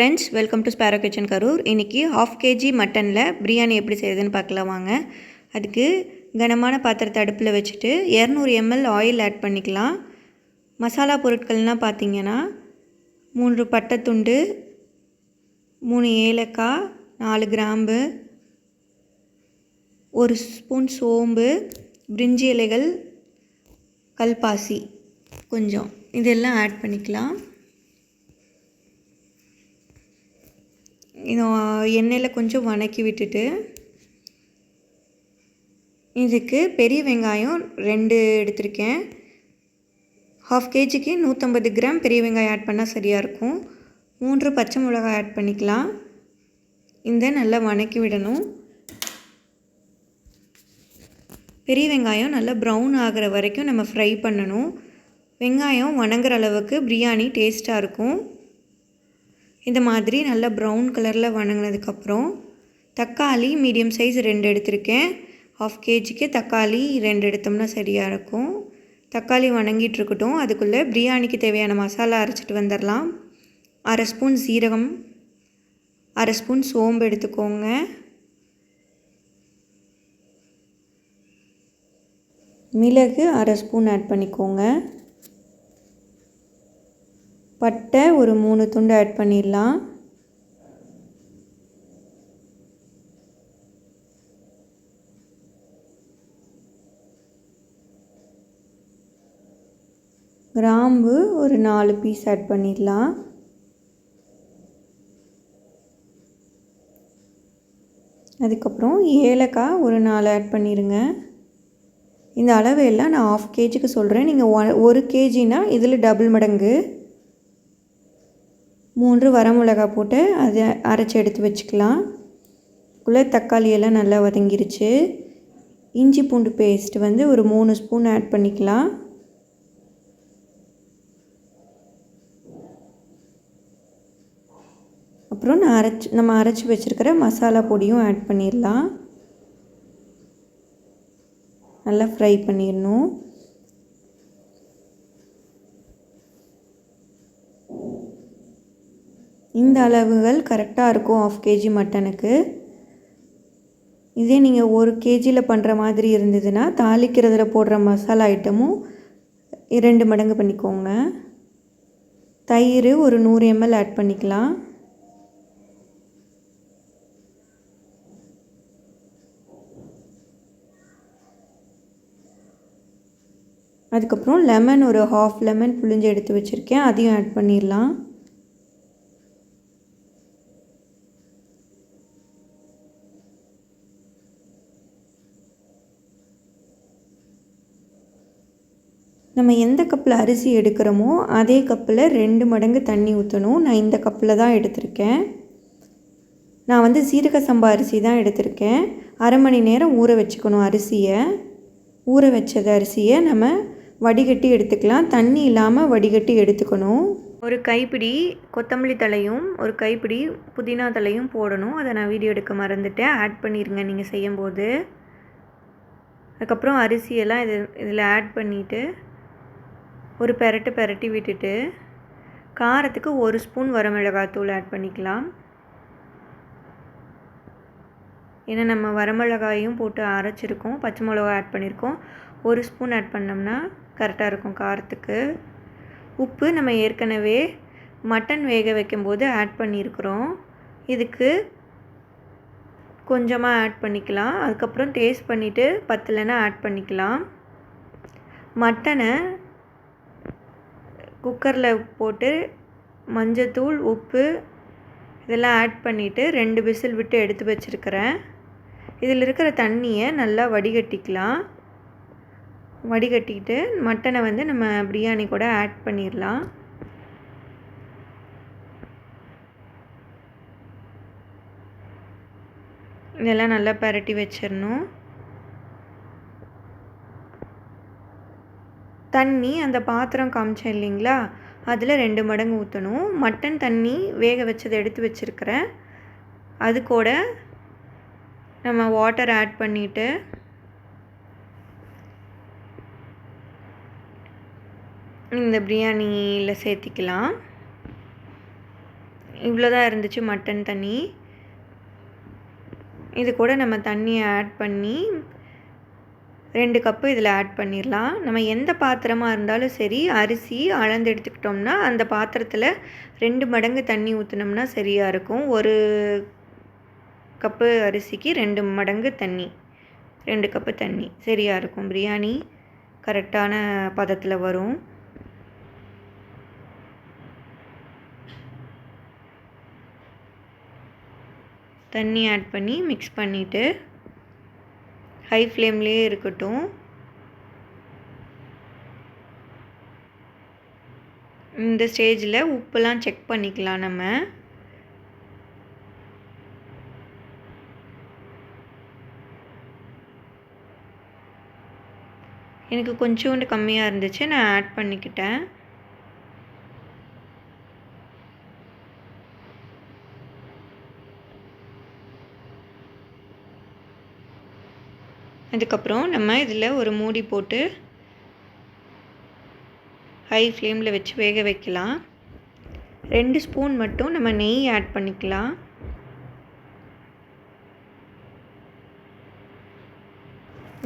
Friends, welcome to Sparrow kitchen Karur. இன்றைக்கி 1/2 kg மட்டனில் biryani எப்படி செய்யுதுன்னு பார்க்கலாம் வாங்க. அதுக்கு கனமான பாத்திரத்தை அடுப்பில் வச்சுட்டு 200 ml ஆயில் ஆட் பண்ணிக்கலாம். மசாலா பொருட்கள்னால் பார்த்திங்கன்னா 3 பட்டைத்துண்டு, 3 ஏலக்காய், 4 கிராம்பு, 1 ஸ்பூன் சோம்பு, பிரிஞ்சி இலைகள், கல்பாசி கொஞ்சம், இதெல்லாம் ஆட் பண்ணிக்கலாம். எண்ணெயில் கொஞ்சம் வதக்கி விட்டுட்டு இதுக்கு பெரிய வெங்காயம் 2 எடுத்திருக்கேன். 1/2 kgக்கு 150 கிராம் பெரிய வெங்காயம் ஆட் பண்ணால் சரியாக இருக்கும். 3 பச்சை மிளகாய் ஆட் பண்ணிக்கலாம். இந்த நல்லா வதக்கி விடணும். பெரிய வெங்காயம் நல்லா ப்ரௌன் ஆகிற வரைக்கும் நம்ம ஃப்ரை பண்ணணும். வெங்காயம் வதங்குற அளவுக்கு பிரியாணி டேஸ்ட்டாக இருக்கும். இந்த மாதிரி நல்லா ப்ரௌன் கலரில் வதங்கினதுக்கப்புறம் தக்காளி மீடியம் சைஸ் 2 எடுத்திருக்கேன். 1/2 kgக்கு தக்காளி 2 எடுத்தோம்னா சரியாக இருக்கும். தக்காளி வதங்கிட்டு இருக்கட்டும். அதுக்குள்ளே பிரியாணிக்கு தேவையான மசாலா அரைச்சிட்டு வந்துடலாம். 1/2 ஸ்பூன் சீரகம், 1/2 ஸ்பூன் சோம்பு எடுத்துக்கோங்க. மிளகு 1/2 ஸ்பூன் ஆட் பண்ணிக்கோங்க. பட்டை ஒரு 3 துண்டு ஆட் பண்ணிடலாம். கிராம்பு ஒரு 4 பீஸ் ஆட் பண்ணிடலாம். அதுக்கப்புறம் ஏலக்காய் ஒரு 4 ஆட் பண்ணிடுங்க. இந்த அளவு எல்லாம் நான் 1/2 kgக்கு சொல்கிறேன். நீங்கள் 1 kgனா இதில் டபுள் மடங்கு. 3 வரமிளகாய் போட்டு அதை அரைச்சி எடுத்து வச்சுக்கலாம். உள்ளே தக்காளி எல்லாம் நல்லா வதங்கிருச்சு. இஞ்சி பூண்டு பேஸ்ட் ஒரு 3 ஸ்பூன் ஆட் பண்ணிக்கலாம். அப்புறம் நம்ம அரைச்சி வச்சுருக்கிற மசாலா பொடியும் ஆட் பண்ணிடலாம். நல்லா ஃப்ரை பண்ணிடணும். இந்த அளவுகள் கரெக்டாக இருக்கும் 1/2 kg மட்டனுக்கு. இதே நீங்கள் 1 kgயில் பண்ணுற மாதிரி இருந்ததுன்னா தாளிக்கிறதுல போடுற மசாலா ஐட்டமும் 2 மடங்கு பண்ணிக்கோங்க. தயிர் ஒரு 100 ml ஆட் பண்ணிக்கலாம். அதுக்கப்புறம் லெமன் ஒரு 1/2 லெமன் புழிஞ்சு எடுத்து வச்சுருக்கேன். அதையும் ஆட் பண்ணிடலாம். நம்ம எந்த கப்பில் அரிசி எடுக்கிறோமோ அதே கப்பில் 2 மடங்கு தண்ணி ஊற்றணும். நான் இந்த கப்பில் தான் எடுத்திருக்கேன். நான் சீரக சம்பா அரிசி தான் எடுத்திருக்கேன். அரை மணி நேரம் ஊற வச்சுக்கணும் அரிசியை. ஊற வச்சது அரிசியை நம்ம வடிகட்டி எடுத்துக்கலாம். தண்ணி இல்லாமல் வடிகட்டி எடுத்துக்கணும். ஒரு கைப்பிடி கொத்தமல்லி தலையும் ஒரு கைப்பிடி புதினா தலையும் போடணும். அதை நான் வீடியோ எடுக்க மறந்துட்டேன். ஆட் பண்ணிடுங்க நீங்கள் செய்யும்போது. அதுக்கப்புறம் அரிசியெல்லாம் இதில் ஆட் பண்ணிவிட்டு ஒரு பெரட்டி விட்டுட்டு காரத்துக்கு 1 ஸ்பூன் வரமிளகாத்தூள் ஆட் பண்ணிக்கலாம். ஏன்னா நம்ம வரமிளகாயும் போட்டு அரைச்சிருக்கோம், பச்சை மிளகாய் ஆட் பண்ணியிருக்கோம். 1 ஸ்பூன் ஆட் பண்ணோம்னா கரெக்டாக இருக்கும் காரத்துக்கு. உப்பு நம்ம ஏற்கனவே மட்டன் வேக வைக்கும்போது ஆட் பண்ணியிருக்கிறோம். இதுக்கு கொஞ்சமாக ஆட் பண்ணிக்கலாம். அதுக்கப்புறம் டேஸ்ட் பண்ணிவிட்டு பத்தலைன்னா ஆட் பண்ணிக்கலாம். மட்டனை குக்கரில் போட்டு மஞ்சத்தூள், உப்பு இதெல்லாம் ஆட் பண்ணிவிட்டு 2 விசில் விட்டு எடுத்து வச்சுருக்கிறேன். இதில் இருக்கிற தண்ணியை நல்லா வடிகட்டிக்கலாம். வடிகட்டிட்டு மட்டனை நம்ம பிரியாணி கூட ஆட் பண்ணிடலாம். இதெல்லாம் நல்லா பரட்டி வச்சிடணும். தண்ணி அந்த பாத்திரம் காமிச்சேன் இல்லைங்களா, அதில் 2 மடங்கு ஊற்றணும். மட்டன் தண்ணி வேக வச்சதை எடுத்து வச்சுருக்கிறேன். அது கூட நம்ம வாட்டர் ஆட் பண்ணிவிட்டு இந்த பிரியாணியில் சேர்த்திக்கலாம். இவ்வளோ தான் இருந்துச்சு மட்டன் தண்ணி. இது கூட நம்ம தண்ணியை ஆட் பண்ணி 2 கப்பு இதில் ஆட் பண்ணிடலாம். நம்ம எந்த பாத்திரமாக இருந்தாலும் சரி, அரிசி அளந்து எடுத்துக்கிட்டோம்னா அந்த பாத்திரத்தில் 2 மடங்கு தண்ணி ஊற்றினோம்னா சரியாக இருக்கும். 1 கப்பு அரிசிக்கு 2 மடங்கு தண்ணி, 2 கப்பு தண்ணி சரியாக இருக்கும். பிரியாணி கரெக்டான பதத்தில் வரும். தண்ணி ஆட் பண்ணி மிக்ஸ் பண்ணிவிட்டு ஹை ஃப்ளேம்லேயே இருக்கட்டும். இந்த ஸ்டேஜில் உப்புலாம் செக் பண்ணிக்கலாம் நம்ம. எனக்கு கொஞ்சோண்டு கம்மியாக இருந்துச்சு, நான் ஆட் பண்ணிக்கிட்டேன். அதுக்கப்புறம் நம்ம இதில் ஒரு மூடி போட்டு ஹை ஃப்ளேமில் வச்சு வேக வைக்கலாம். 2 ஸ்பூன் மட்டும் நம்ம நெய் ஆட் பண்ணிக்கலாம்.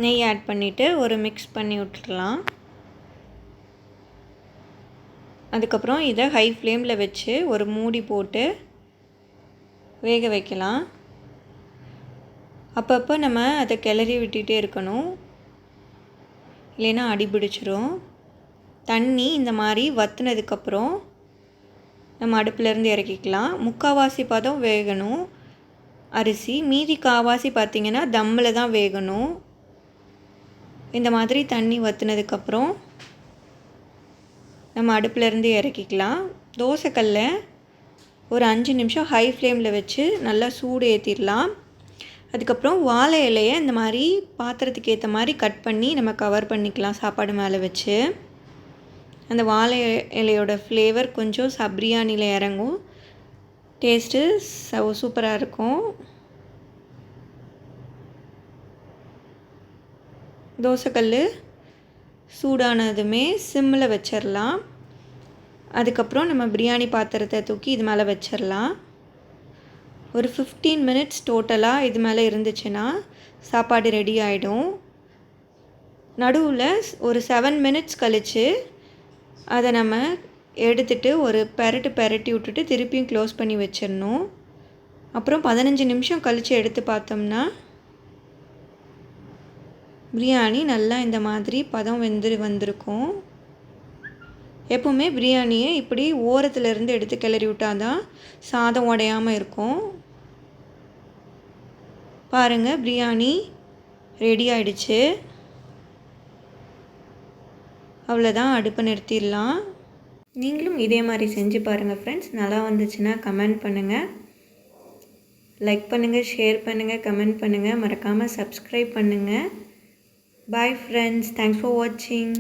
நெய் ஆட் பண்ணிவிட்டு ஒரு மிக்ஸ் பண்ணி விட்டுடலாம். அதுக்கப்புறம் இதை ஹை ஃப்ளேமில் வச்சு ஒரு மூடி போட்டு வேக வைக்கலாம். அப்பப்போ நம்ம அதை கிளறி விட்டுகிட்டே இருக்கணும், இல்லைன்னா அடி பிடிச்சிரும். தண்ணி இந்த மாதிரி வற்றினதுக்கப்புறம் நம்ம அடுப்புலேருந்து இறக்கிக்கலாம். 3/4 பதம் வேகணும் அரிசி, மீதி 1/4 பார்த்திங்கன்னா தம்மில் தான் வேகணும். இந்த மாதிரி தண்ணி வற்றினதுக்கப்புறம் நம்ம அடுப்புலேருந்து இறக்கிக்கலாம். தோசைக்கல்ல ஒரு 5 நிமிஷம் ஹை ஃப்ளேமில் வச்சு நல்லா சூடு ஏற்றிடலாம். அதுக்கப்புறம் வாழை இலையை இந்த மாதிரி பாத்திரத்துக்கு ஏற்ற மாதிரி கட் பண்ணி நம்ம கவர் பண்ணிக்கலாம் சாப்பாடு மேலே வச்சு. அந்த வாழை இலையோட ஃப்ளேவர் கொஞ்சம் பிரியாணியில் இறங்கும். டேஸ்ட்டு சூப்பராக இருக்கும். தோசைக்கல் சூடானதுமே சிம்மில் வச்சிடலாம். அதுக்கப்புறம் நம்ம பிரியாணி பாத்திரத்தை தூக்கி இது மேலே வச்சிடலாம். ஒரு 15 மினிட்ஸ் டோட்டலாக இது மேலே இருந்துச்சுன்னா சாப்பாடு ரெடி ஆகிடும். நடுவில் ஒரு 7 மினிட்ஸ் கழித்து அதை நம்ம எடுத்துகிட்டு ஒரு பெரட்டி விட்டுட்டு திருப்பியும் க்ளோஸ் பண்ணி வச்சிடணும். அப்புறம் 15 நிமிஷம் கழித்து எடுத்து பார்த்தோம்னா பிரியாணி நல்லா இந்த மாதிரி பதம் வந்திருக்கும். எப்போவுமே பிரியாணியை இப்படி ஓரத்துலேருந்து எடுத்து கிளறி விட்டால் தான் சாதம் உடையாமல் இருக்கும். பாருங்கள், பிரியாணி ரெடி ஆகிடுச்சு. அவ்வளோதான், அடுப்பை நிறுத்திடலாம். நீங்களும் இதே மாதிரி செஞ்சு பாருங்கள் ஃப்ரெண்ட்ஸ். நல்லா வந்துச்சுன்னா கமெண்ட் பண்ணுங்கள், லைக் பண்ணுங்கள், ஷேர் பண்ணுங்கள், கமெண்ட் பண்ணுங்கள், மறக்காமல் சப்ஸ்கிரைப் பண்ணுங்கள். பாய் ஃப்ரெண்ட்ஸ், தேங்க்ஸ் ஃபார் வாட்சிங்.